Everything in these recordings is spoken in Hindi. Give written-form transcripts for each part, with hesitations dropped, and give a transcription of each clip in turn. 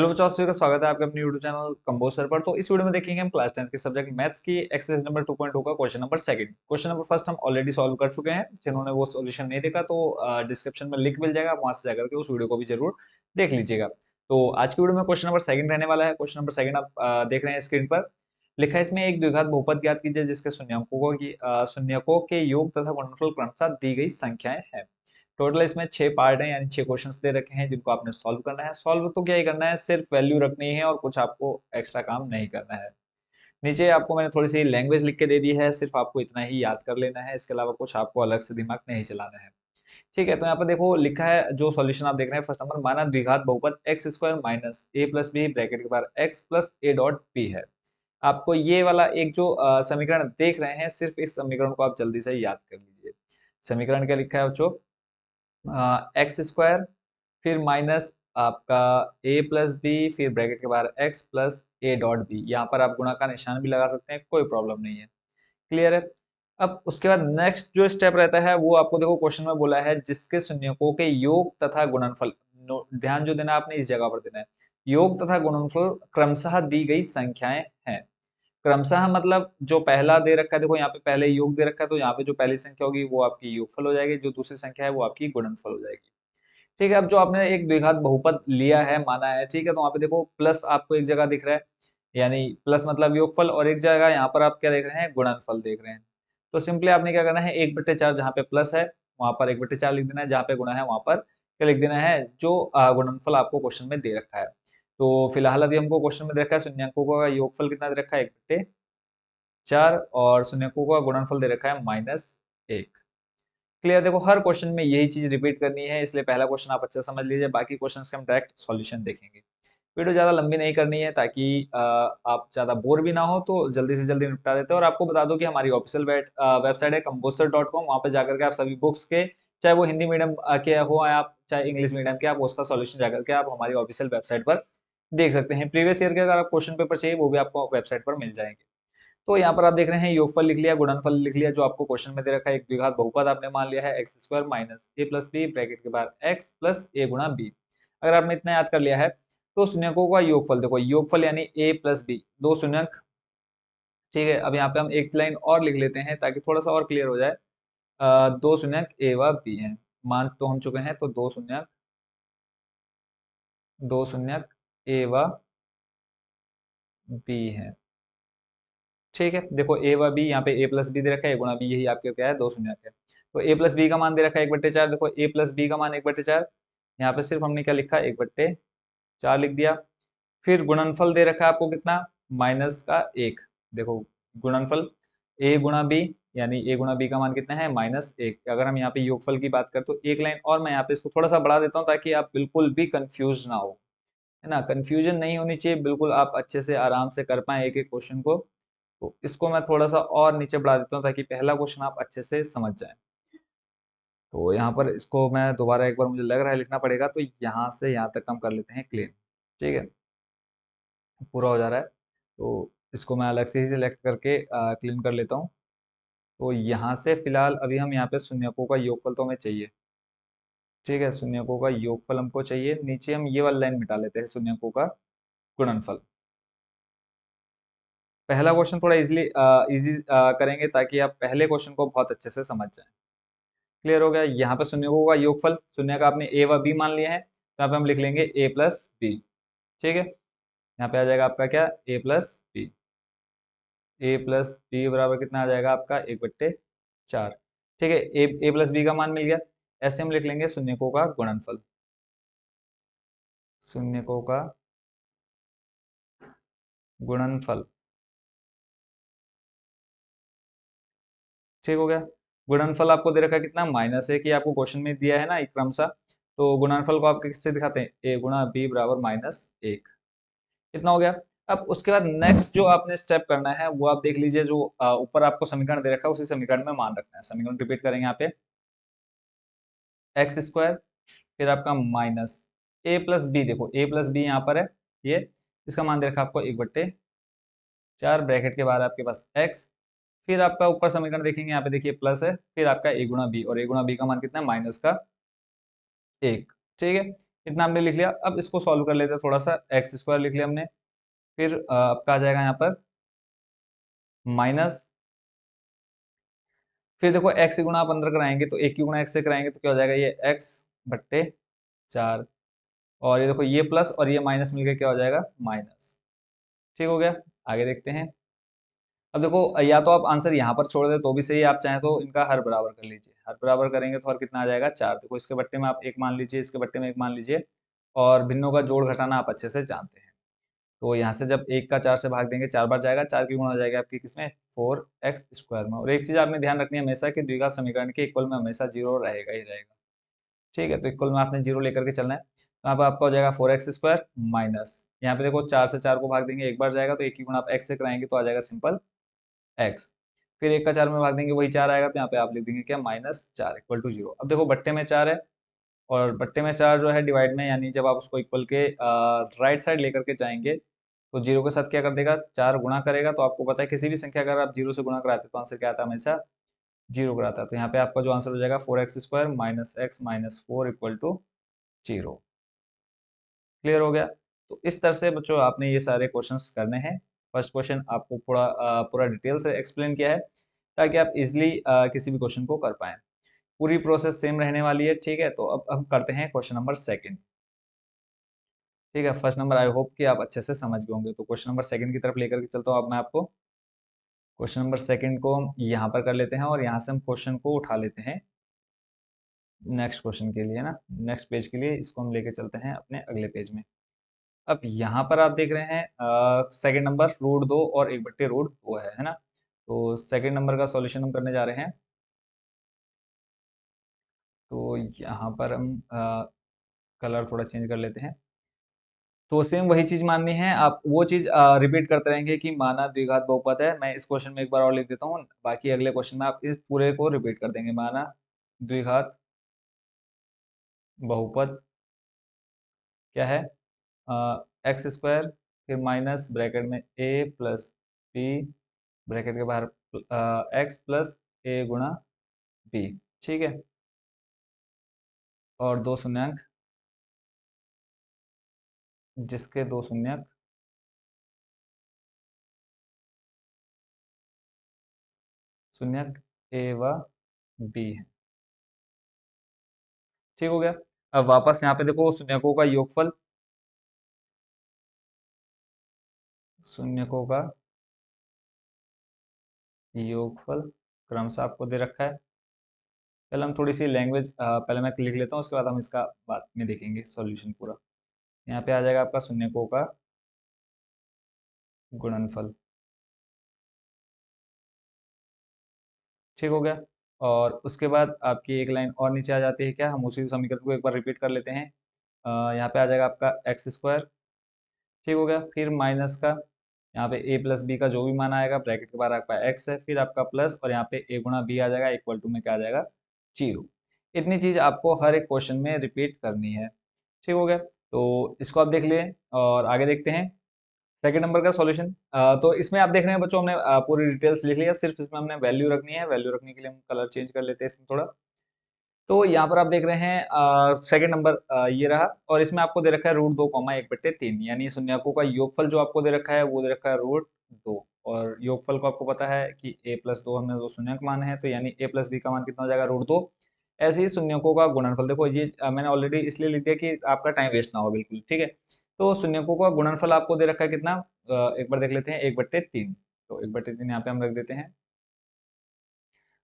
हेलो बच्चों, आप सभी का स्वागत है आपके अपने यूट्यूब चैनल कंबोज सर पर। तो इस वीडियो में देखेंगे हम क्लास 10 के सब्जेक्ट मैथ्स की एक्सरसाइज नंबर 2.2 का question number second. Question number first हम ऑलरेडी सॉल्व कर चुके हैं। जिन्होंने वो सॉल्यूशन नहीं देखा तो डिस्क्रिप्शन में लिंक मिल जाएगा, आप वहां से जाकर के उस वीडियो को भी जरूर देख लीजिएगा। तो आज की वीडियो में क्वेश्चन नंबर सेकंड रहने वाला है। क्वेश्चन नंबर सेकंड आप देख रहे हैं स्क्रीन पर। लिखा है इसमें एक द्विघात बहुपद ज्ञात कीजिए जिसके शून्यकों के योग तथा गुणनफल क्रमशः दी गई संख्याएं हैं। टोटल इसमें 6 पार्ट हैं, यानी 6 क्वेश्चंस दे रखे हैं जिनको आपने सॉल्व करना है। सॉल्व तो क्या ही करना है, सिर्फ वैल्यू रखनी है और कुछ आपको एक्स्ट्रा काम नहीं करना है। नीचे आपको मैंने थोड़ी सी लैंग्वेज लिख के दे दी है, सिर्फ आपको इतना ही याद कर लेना है, इसके अलावा कुछ आपको अलग से दिमाग नहीं चलाना है। ठीक है, तो यहाँ पर देखो लिखा है, जो सॉल्यूशन आप देख रहे हैं फर्स्ट नंबर, माना द्विघात बहुपद x square minus a plus b bracket के बाहर x plus a dot b है। आपको ये वाला एक जो समीकरण देख रहे हैं, सिर्फ इस समीकरण को आप जल्दी से याद कर लीजिए। समीकरण क्या लिखा है बच्चों? एक्स स्क्वायर फिर माइनस आपका ए प्लस बी फिर ब्रैकेट के बाहर x plus a dot b. यहाँ पर आप गुणा का निशान भी लगा सकते हैं, कोई प्रॉब्लम नहीं है। क्लियर है? अब उसके बाद नेक्स्ट जो स्टेप रहता है वो आपको देखो क्वेश्चन में बोला है जिसके शून्यकों के योग तथा गुणनफल। ध्यान जो देना आपने इस जगह पर देना है, योग तथा गुणनफल क्रमशः दी गई संख्याएं हैं। क्रमशः मतलब जो पहला दे रखा है, देखो यहाँ पे पहले योग दे रखा है, तो यहाँ पे जो पहली संख्या होगी वो आपकी योगफल हो जाएगी, जो दूसरी संख्या है वो आपकी गुणनफल हो जाएगी। ठीक है, अब जो आपने एक द्विघात बहुपद लिया है, माना है, ठीक है, तो वहां पे देखो प्लस आपको एक जगह दिख रहा है, यानी प्लस मतलब योगफल, और एक जगह यहाँ पर आप क्या देख रहे हैं, गुणनफल देख रहे हैं। तो सिंपली आपने क्या करना है, 1/4 जहाँ पे प्लस है वहां पर 1/4 लिख देना है, जहाँ पे गुणा है वहां पर क्या लिख देना है, जो गुणनफल आपको क्वेश्चन में दे रखा है। तो फिलहाल अभी हमको क्वेश्चन में दे रखा है शून्यकों का योगफल कितना दे रखा है, 1/4, और शून्यकों का गुणनफल दे रखा है -1। क्लियर? देखो हर क्वेश्चन में यही चीज रिपीट करनी है, इसलिए पहला क्वेश्चन आप अच्छे से समझ लीजिए, बाकी क्वेश्चंस के हम डायरेक्ट सॉल्यूशन देखेंगे। वीडियो ज्यादा लंबी नहीं करनी है ताकि आप ज्यादा बोर भी ना हो, तो जल्दी से जल्दी निपटा देते हैं। और आपको बता दो कि हमारी ऑफिशियल वेबसाइट है composer.com, वहां पर जाकर के आप सभी बुक्स के, चाहे वो हिंदी मीडियम के हो आप चाहे इंग्लिश मीडियम के, आप उसका सॉल्यूशन जाकर के आप हमारी ऑफिशियल वेबसाइट पर देख सकते हैं। प्रीवियस ईयर के अगर आप क्वेश्चन पेपर चाहिए वो भी आपको वेबसाइट पर मिल जाएंगे। तो यहाँ पर आप देख रहे हैं योगफल लिख लिया, गुणनफल लिख लिया, जो आपको क्वेश्चन में दे रखा है एक द्विघात बहुपद आपने मान लिया है x square minus a plus b bracket के बाहर एक्स प्लस ए गुणा बी। अगर आपने इतना याद कर लिया है तो शून्यकों का योगफल देखो, योगफल यानी ए प्लस बी, दो शून्यक। ठीक है, अब यहाँ पे हम एक लाइन और लिख लेते हैं ताकि थोड़ा सा और क्लियर हो जाए। दो शून्यक ए व बी हैं, मान तो हम चुके हैं, तो दो शून्यक ए व बी हैं। ठीक है, देखो ए व बी, यहाँ पे ए प्लस बी दे रखा है, गुणा बी, यही आपके क्या है, दो शून्य है। तो ए प्लस बी का मान दे रखा है 1/4, देखो ए प्लस बी का मान 1/4, यहाँ पे सिर्फ हमने क्या लिखा, 1/4 लिख दिया। फिर गुणनफल दे रखा है आपको कितना, -1। देखो गुणनफल ए गुणा बी, यानी ए गुणा बी का मान कितना है, -1। अगर हम यहाँ पे योगफल की बात करें तो एक लाइन और मैं यहाँ पे इसको थोड़ा सा बढ़ा देता हूँ ताकि आप बिल्कुल भी कंफ्यूज ना हो, है ना, कंफ्यूजन नहीं होनी चाहिए, बिल्कुल आप अच्छे से आराम से कर पाए एक एक क्वेश्चन को। तो इसको मैं थोड़ा सा और नीचे बढ़ा देता हूँ ताकि पहला क्वेश्चन आप अच्छे से समझ जाएं। तो यहाँ पर इसको मैं दोबारा एक बार, मुझे लग रहा है लिखना पड़ेगा, तो यहाँ से यहाँ तक हम कर लेते हैं क्लीन। ठीक है, पूरा हो जा रहा है, तो इसको मैं अलग से ही सिलेक्ट करके क्लीन कर लेता हूँ। तो यहाँ से फिलहाल अभी हम यहाँ पे शून्यकों का योगफल तो हमें चाहिए। ठीक है, शून्यकों का योगफल हमको चाहिए, नीचे हम ये वाली लाइन मिटा लेते हैं, शून्यकों का गुणनफल। पहला क्वेश्चन थोड़ा इजिली इजी करेंगे ताकि आप पहले क्वेश्चन को बहुत अच्छे से समझ जाएं। क्लियर हो गया? यहाँ पे शून्यकों का योगफल, शून्य का आपने ए व बी मान लिया है, तो यहाँ पे हम लिख लेंगे ए प्लस बी। ठीक है, यहाँ पे आ जाएगा आपका क्या, ए प्लस बी। ए प्लस बी बराबर कितना आ जाएगा आपका, 1/4। ठीक है, ए प्लस बी का मान मिल गया। ऐसे हम लिख लेंगे शून्यकों का गुणनफल, शून्यकों का गुणनफल। ठीक हो गया? गुणनफल आपको दे रखा है कितना, -1 ही आपको क्वेश्चन में दिया है ना एक क्रमशः। तो गुणनफल को आप किससे दिखाते हैं, ए गुणा बी बराबर -1। कितना हो गया? अब उसके बाद नेक्स्ट जो आपने स्टेप करना है वो आप देख लीजिए, जो ऊपर आपको समीकरण दे रखा है उसी समीकरण में मान रखना है। समीकरण रिपीट करेंगे यहाँ पे, एक्स स्क्वायर फिर आपका माइनस ए प्लस बी, देखो ए प्लस बी यहाँ पर है, ये इसका मान दे रखा है आपको 1/4 ब्रैकेट के बाद आपके पास एक्स, फिर आपका ऊपर समीकरण देखेंगे, यहाँ पे देखिए प्लस है, फिर आपका ए गुणा बी, और ए गुणा बी का मान कितना है, -1। ठीक है, इतना हमने लिख लिया। अब इसको सॉल्व कर लेते हैं थोड़ा सा। एक्स स्क्वायर लिख लिया हमने, फिर आपका आ जाएगा यहाँ पर माइनस, फिर देखो एक्स की गुणा आप अंदर कराएंगे तो एक की गुणा एक्स से कराएंगे तो क्या हो जाएगा, ये एक्स बट्टे 4, और ये देखो ये प्लस और ये माइनस मिलकर क्या हो जाएगा, माइनस। ठीक हो गया। आगे देखते हैं। अब देखो या तो आप आंसर यहाँ पर छोड़ दे तो भी सही, आप चाहें तो इनका हर बराबर कर लीजिए। हर बराबर करेंगे तो हर कितना आ जाएगा, 4। देखो इसके बट्टे में आप एक मान लीजिए, इसके बट्टे में एक मान लीजिए, और भिन्नों का जोड़ घटाना आप अच्छे से जानते हैं। तो यहाँ से जब एक का 4 से भाग देंगे 4 बार जाएगा, 4 की गुणा हो जाएगा आपकी किसमें, 4x स्क्वायर में। और एक चीज आपने ध्यान रखनी है हमेशा कि द्विघात समीकरण के इक्वल में हमेशा जीरो रहेगा ही रहेगा। ठीक है, तो इक्वल में आपने जीरो लेकर के चलना है। तो यहाँ पर आपका हो जाएगा 4x स्क्वायर माइनस, यहाँ पे देखो 4 से 4 को भाग देंगे एक बार जाएगा, तो एक की गुणा आप x से कराएंगे तो आ जाएगा सिंपल x। फिर एक का 4 में भाग देंगे वही 4 आएगा, तो यहाँ पे आप लिख देंगे क्या, -4 इक्वल टू जीरो। अब देखो बट्टे में 4 है और बट्टे में 4 जो है डिवाइड में, यानी जब आप उसको इक्वल के राइट साइड लेकर के जाएंगे तो जीरो के साथ क्या कर देगा, 4 गुणा करेगा। तो आपको पता है किसी भी संख्या अगर आप जीरो से गुणा कराते हैं तो आंसर क्या आता है, हमेशा जीरो कराता है। तो यहाँ पे आपका जो आंसर हो जाएगा 4x square minus x minus 4 equal to zero. Clear हो गया। तो इस तरह से बच्चों आपने ये सारे क्वेश्चंस करने हैं। फर्स्ट क्वेश्चन आपको पूरा डिटेल से एक्सप्लेन किया है ताकि आप इजिली किसी भी क्वेश्चन को कर पाएं। पूरी प्रोसेस सेम रहने वाली है। ठीक है, तो अब हम करते हैं क्वेश्चन नंबर सेकंड। ठीक है, फर्स्ट नंबर आई होप कि आप अच्छे से समझ गए होंगे। तो क्वेश्चन नंबर सेकंड की तरफ लेकर के चलता हूँ। अब मैं आपको क्वेश्चन नंबर सेकंड को हम यहाँ पर कर लेते हैं और यहाँ से हम क्वेश्चन को उठा लेते हैं नेक्स्ट क्वेश्चन के लिए ना, नेक्स्ट पेज के लिए इसको हम लेके चलते हैं अपने अगले पेज में। अब यहाँ पर आप देख रहे हैं सेकंड नंबर रूट 2 और 1/√2 है ना। तो सेकंड नंबर का सॉल्यूशन हम करने जा रहे हैं। तो यहाँ पर हम कलर थोड़ा चेंज कर लेते हैं। तो सेम वही चीज माननी है, आप वो चीज रिपीट करते रहेंगे कि माना द्विघात बहुपद है। मैं इस क्वेश्चन में एक बार और लिख देता हूँ, बाकी अगले क्वेश्चन में आप इस पूरे को रिपीट कर देंगे। माना द्विघात बहुपद क्या है, एक्स स्क्वायर, फिर माइनस ब्रैकेट में ए प्लस बी, ब्रैकेट के बाहर एक्स प्लस ए गुणा बी। ठीक है, और दो शून्यंक, जिसके दो शून्यंक शून्यक ए व बी है। ठीक हो गया। अब वापस यहाँ पे देखो शून्यकों का योगफल, शून्यकों का योगफल क्रमशः आपको दे रखा है। पहले हम थोड़ी सी लैंग्वेज पहले मैं लिख लेता हूँ, उसके बाद हम इसका बाद में देखेंगे सॉल्यूशन पूरा। यहाँ पे आ जाएगा आपका शून्यकों का गुणनफल। ठीक हो गया। और उसके बाद आपकी एक लाइन और नीचे आ जाती है, क्या हम उसी समीकरण को एक बार रिपीट कर लेते हैं। यहाँ पे आ जाएगा आपका एक्स स्क्वायर। ठीक हो गया, फिर माइनस का, यहाँ पे ए प्लस बी का जो भी मान आएगा, ब्रैकेट के बाद आपका एक्स है, फिर आपका प्लस, और यहाँ पे ए गुणा बी आ जाएगा इक्वल टू में क्या आ जाएगा, जीरो। इतनी चीज आपको हर एक क्वेश्चन में रिपीट करनी है। ठीक हो गया, तो इसको आप देख लिए और आगे देखते हैं सेकंड नंबर का सॉल्यूशन। तो इसमें आप देख रहे हैं बच्चों, हमने पूरी डिटेल्स लिख लिया, सिर्फ इसमें हमने वैल्यू रखनी है। वैल्यू रखने के लिए हम कलर चेंज कर लेते हैं इसमें थोड़ा। तो यहाँ पर आप देख रहे हैं सेकंड नंबर ये रहा, और इसमें आपको दे रखा है √2, 1/3, यानी शून्यकों का योगफल जो आपको दे रखा है वो दे रखा है √2। और योगफल को आपको पता है कि a+2 हमने दो शून्यक मान है, तो यानी a प्लस बी का मान कितना हो जाएगा, √2। ऐसे ही शून्यकों का गुणनफल, देखो ये मैंने ऑलरेडी इसलिए लिख दिया कि आपका टाइम वेस्ट ना हो बिल्कुल। ठीक है, तो शून्यकों का गुणनफल आपको दे रखा है कितना, एक बार देख लेते हैं, 1/3। तो 1/3 यहाँ पे हम रख देते हैं,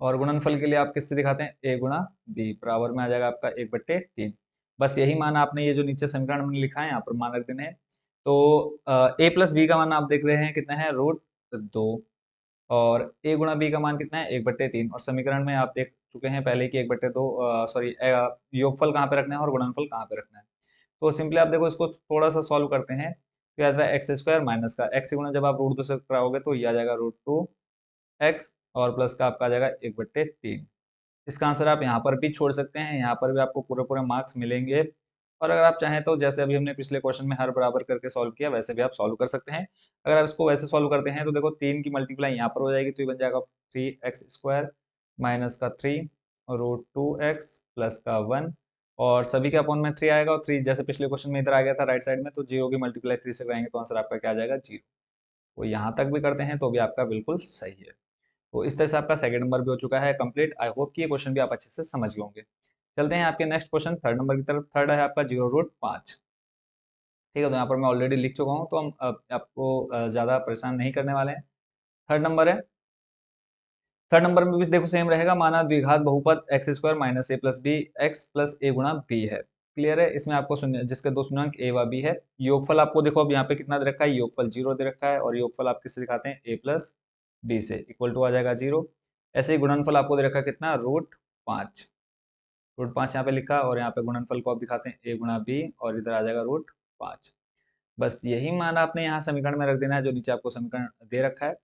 और गुणनफल के लिए आप किससे दिखाते हैं, ए गुणा बी, बराबर में आ जाएगा आपका 1/3। बस यही मान आपने ये जो नीचे समीकरण में लिखा है यहाँ पर मान रख देने हैं। तो ए प्लस बी का मान आप देख रहे हैं कितना है, √2, और ए गुणा बी का मान कितना है, 1/3। और समीकरण में आप देख चुके हैं पहले कि 1/2 सॉरी योगफल कहाँ पे रखना है और गुणनफल कहाँ पे रखना है। तो सिंपली आप देखो इसको थोड़ा सा सॉल्व करते हैं। क्या आता है, एक्स स्क्वायर माइनस का एक्स गुणा जब आप √2 से कराओगे तो ये आ जाएगा √2x, और प्लस का आपका आ जाएगा 1/3। इसका आंसर आप यहाँ पर भी छोड़ सकते हैं, यहाँ पर भी आपको पूरे पूरे मार्क्स मिलेंगे। और अगर आप चाहें तो जैसे अभी हमने पिछले क्वेश्चन में हर बराबर करके सॉल्व किया, वैसे भी आप सॉल्व कर सकते हैं। अगर आप इसको वैसे सॉल्व करते हैं तो देखो 3 की मल्टीप्लाई यहाँ पर हो जाएगी, तो ये बन जाएगा 3x स्क्वायर माइनस का 3 √2x प्लस का 1, और सभी के अपॉन में 3 आएगा, और 3 जैसे पिछले क्वेश्चन में इधर आ गया था राइट साइड में, तो 0 की मल्टीप्लाई 3 से कराएंगे तो आंसर आपका क्या आ जाएगा 0। तो यहाँ तक भी करते हैं तो भी आपका बिल्कुल सही है। तो इस तरह से आपका सेकंड नंबर भी हो चुका है कंप्लीट। आई होप कि ये क्वेश्चन भी आप अच्छे से समझ गए होंगे। चलते हैं आपके नेक्स्ट क्वेश्चन थर्ड नंबर की तरफ। थर्ड है आपका 0 रूट 5। ठीक है, तो यहाँ पर मैं ऑलरेडी लिख चुका हूँ, तो हम आपको ज़्यादा परेशान नहीं करने वाले हैं। थर्ड नंबर है। थर्ड नंबर में भी देखो सेम रहेगा, माना द्विघात बहुपद x square minus a plus B x plus ए गुणा बी है। क्लियर है। इसमें आपको शून्य जिसके दो शून्यंक ए व बी है। योगफल आपको देखो अब यहाँ पे कितना दे रखा है, योगफल 0 दे रखा है, और योगफल आप किससे दिखाते हैं, ए प्लस बी से, इक्वल टू आ जाएगा 0। ऐसे ही गुणनफल आपको दे रखा है कितना, √5। √5 यहाँ पे लिखा, और यहाँ पे गुणनफल को आप दिखाते हैं ए गुणा बी, और इधर आ जाएगा √5। बस यही मान आपने यहाँ समीकरण में रख देना है जो नीचे आपको समीकरण दे रखा है।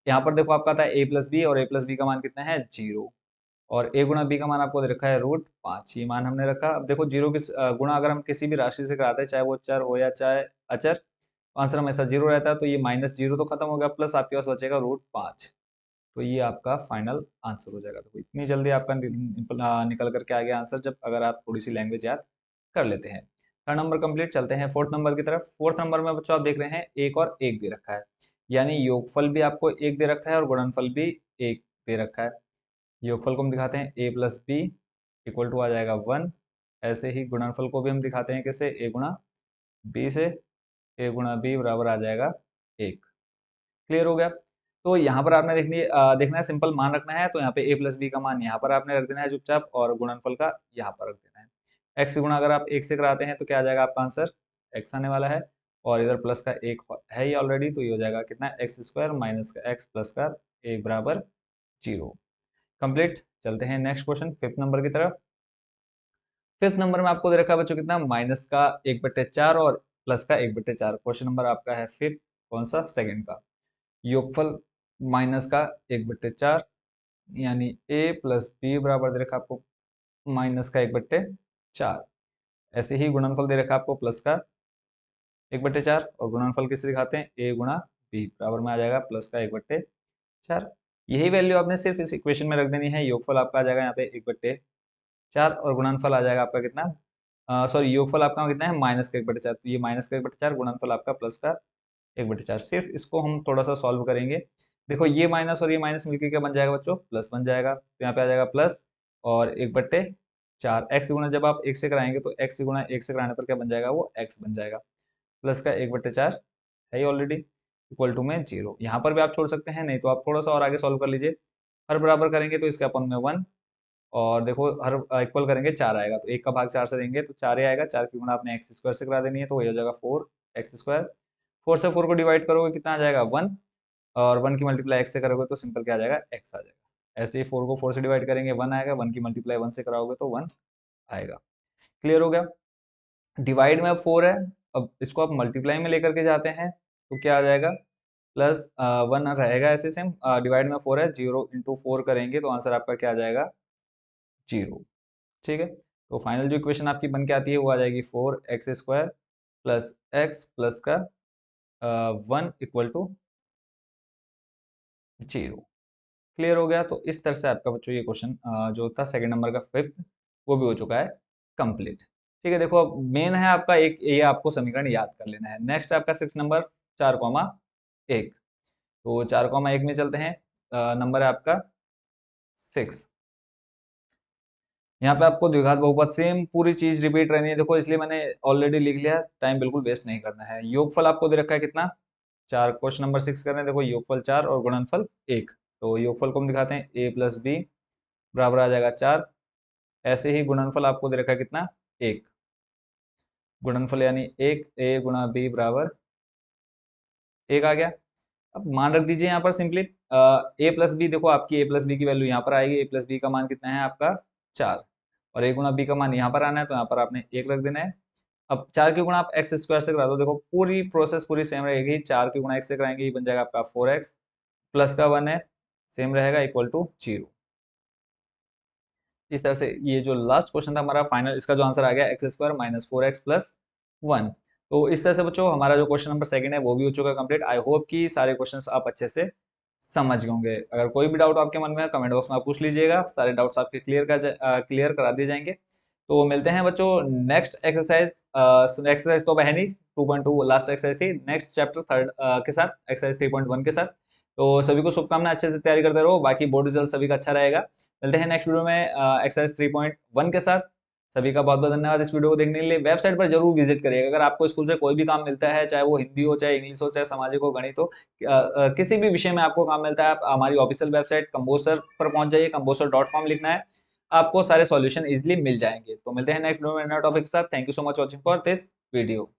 यहाँ पर देखो आपका आता है ए प्लस बी, और ए प्लस बी का मान कितना है 0, और ए गुणा बी का मान आपको दे रखा है √5। ये मान हमने रखा। अब देखो जीरो की गुणा अगर हम किसी भी राशि से कराते हैं, चाहे वो चर हो या चाहे अचर, तो आंसर हमेशा 0 रहता है। तो ये -0 तो खत्म हो गया, प्लस आपके पास बचेगा √5। तो ये आपका फाइनल आंसर हो जाएगा। तो इतनी जल्दी आपका निकल करके आ गया आंसर, जब अगर आप थोड़ी सी लैंग्वेज याद कर लेते हैं। Third number complete. चलते हैं फोर्थ नंबर की तरफ। फोर्थ नंबर में बच्चों आप देख रहे हैं एक और एक दे रखा है, यानी योगफल भी आपको एक दे रखा है और गुणनफल भी एक दे रखा है। योगफल को हम दिखाते हैं ए प्लस बी, इक्वल टू आ जाएगा 1। ऐसे ही गुणनफल को भी हम दिखाते हैं कैसे, ए गुणा बी से, ए गुणा बी बराबर आ जाएगा 1। क्लियर हो गया। तो यहाँ पर आपने देखना है, सिंपल मान रखना है। तो यहाँ पे ए प्लस बी का मान यहाँ पर आपने रख देना है चुपचाप, और गुणनफल का यहाँ पर रख देना है। एक्स की गुणा अगर आप एक से कराते हैं तो क्या आ जाएगा आपका आंसर, एक्स आने वाला है, और इधर प्लस का एक है ही ऑलरेडी, तो ये हो जाएगा कितना, एक्स स्क्वायर माइनस का एक्स प्लस का एक बराबर 0। कंप्लीट। चलते हैं नेक्स्ट क्वेश्चन फिफ्थ नंबर की तरफ। फिफ्थ नंबर में आपको दे रखा है बच्चों कितना, माइनस का 1/4 और प्लस का 1/4। क्वेश्चन नंबर आपका है फिफ्थ, कौन सा, सेकंड का। योगफल माइनस का 1/4, यानी a प्लस बी बराबर दे रखा आपको माइनस का 1/4। ऐसे ही गुणनफल दे रखा आपको प्लस का 1/4, और गुणनफल किसे दिखाते हैं, a गुणा बी बराबर में आ जाएगा प्लस का 1/4। यही वैल्यू आपने सिर्फ इस इक्वेशन में रख देनी है। योगफल आपका आ जाएगा यहाँ पे 1/4, और गुणनफल आ जाएगा आपका कितना, सॉरी योगफल आपका कितना है, माइनस का 1/4। तो ये माइनस का 1/4, गुणनफल आपका प्लस का 1/4। सिर्फ इसको हम थोड़ा सा सॉल्व करेंगे। देखो ये माइनस और ये माइनस मिलकर क्या बन जाएगा बच्चों, प्लस बन जाएगा। तो यहाँ पे आ जाएगा प्लस और 1/4। एक्स गुणा जब आप एक से कराएंगे तो एक्स गुणा एक से कराने पर क्या बन जाएगा, वो एक्स बन जाएगा। प्लस का 1/4 है ऑलरेडी, इक्वल टू में 0। यहाँ पर भी आप छोड़ सकते हैं, नहीं तो आप थोड़ा सा और आगे सॉल्व कर लीजिए। हर बराबर करेंगे तो इसके अपन में 1, और देखो हर इक्वल करेंगे 4 आएगा, तो 1 का भाग 4 से देंगे तो 4 ही आएगा। 4 की गुणा आपने एक्स स्क्वायर से करा देनी है, तो वही हो जाएगा 4x²। 4 से 4 को डिवाइड करोगे कितना आ जाएगा 1, और 1 की मल्टीप्लाई x से करोगे तो सिंपल क्या आ जाएगा, x आ जाएगा। ऐसे ही 4 को 4 से डिवाइड करेंगे 1 आएगा, 1 की मल्टीप्लाई 1 से कराओगे तो 1 आएगा। क्लियर हो गया। डिवाइड में अब 4 है, अब इसको आप मल्टीप्लाई में लेकर के जाते हैं तो क्या आ जाएगा, प्लस 1 रहेगा। ऐसे सेम डिवाइड में 4 है, 0 × 4 करेंगे तो आंसर आपका क्या आ जाएगा, 0। ठीक है। तो फाइनल जो इक्वेशन आपकी बन के आती है वो आ जाएगी 4x² प्लस x प्लस का 1 इक्वल टू 0। क्लियर हो गया। तो इस तरह से आपका बच्चों ये क्वेश्चन जो था सेकंड नंबर का फिफ्थ, वो भी हो चुका है कंप्लीट। ठीक है। देखो अब मेन है आपका एक, ये आपको समीकरण याद कर लेना है। नेक्स्ट आपका 6 नंबर 4,1। तो 4,1 में चलते हैं। नंबर है आपका 6। यहाँ पे आपको द्विघात बहुपद सेम पूरी चीज रिपीट रहनी है, देखो इसलिए मैंने ऑलरेडी लिख लिया, टाइम बिल्कुल वेस्ट नहीं करना है। योगफल आपको दे रखा है कितना, 4। क्वेश्चन नंबर 6 कर रहे हैं, देखो योगफल 4 और गुणनफल 1। तो योगफल को हम दिखाते हैं a प्लस बी बराबर आ जाएगा 4। ऐसे ही गुणनफल आपको दे रखा है कितना, 1। गुणनफल यानी 1, a गुणा बी बराबर 1 आ गया। अब मान रख दीजिए यहाँ पर सिंपली a प्लस बी, देखो आपकी a प्लस बी की वैल्यू यहाँ पर आएगी। a प्लस बी का मान कितना है आपका 4, और a गुणा बी का मान यहाँ पर आना है, तो यहाँ पर आपने 1 रख देना है। अब 4 की गुणा आप x² से करा दो, देखो पूरी प्रोसेस पूरी सेम रहेगी। 4 की गुणा x से कराएंगे, ये बन जाएगा आपका 4x प्लस का 1 है, सेम रहेगा, इक्वल टू 0। इस तरह से ये जो लास्ट क्वेश्चन था हमारा फाइनल, इसका जो आंसर आ गया x² माइनस 4x प्लस 1। तो इस तरह से बच्चों हमारा जो क्वेश्चन नंबर सेकंड है वो भी हो चुका है कंप्लीट। आई होप कि सारे क्वेश्चंस आप अच्छे से समझ गए होंगे। अगर कोई भी डाउट आपके मन में है कमेंट बॉक्स में आप पूछ लीजिएगा, सारे डाउट्स आपके क्लियर करा दिए जाएंगे। तो मिलते हैं बच्चों नेक्स्ट एक्सरसाइज। एक्सरसाइज तो अब है नहीं, 2.2 लास्ट एक्सरसाइज थी। नेक्स्ट चैप्टर थर्ड के साथ, एक्सरसाइज 3.1 के साथ। तो सभी को शुभकामनाएं, अच्छे से तैयारी करते रहो, बाकी बोर्ड रिजल्ट सभी का अच्छा रहेगा। मिलते हैं नेक्स्ट वीडियो में एक्सरसाइज 3.1 के साथ। सभी का बहुत बहुत धन्यवाद इस वीडियो को देखने के लिए। वेबसाइट पर जरूर विजिट करिएगा, अगर आपको स्कूल से कोई भी काम मिलता है, चाहे वो हिंदी हो, चाहे इंग्लिश हो, चाहे सामाजिक हो, गणित हो, किसी भी विषय में आपको काम मिलता है, आप हमारी ऑफिशियल वेबसाइट कंबोसर पर पहुंच जाइए। कंबोसर.com लिखना है, आपको सारे सॉल्यूशन इजीली मिल जाएंगे। तो मिलते हैं नेक्स्ट वीडियो में नए टॉपिक के साथ। Thank you so much watching for this video.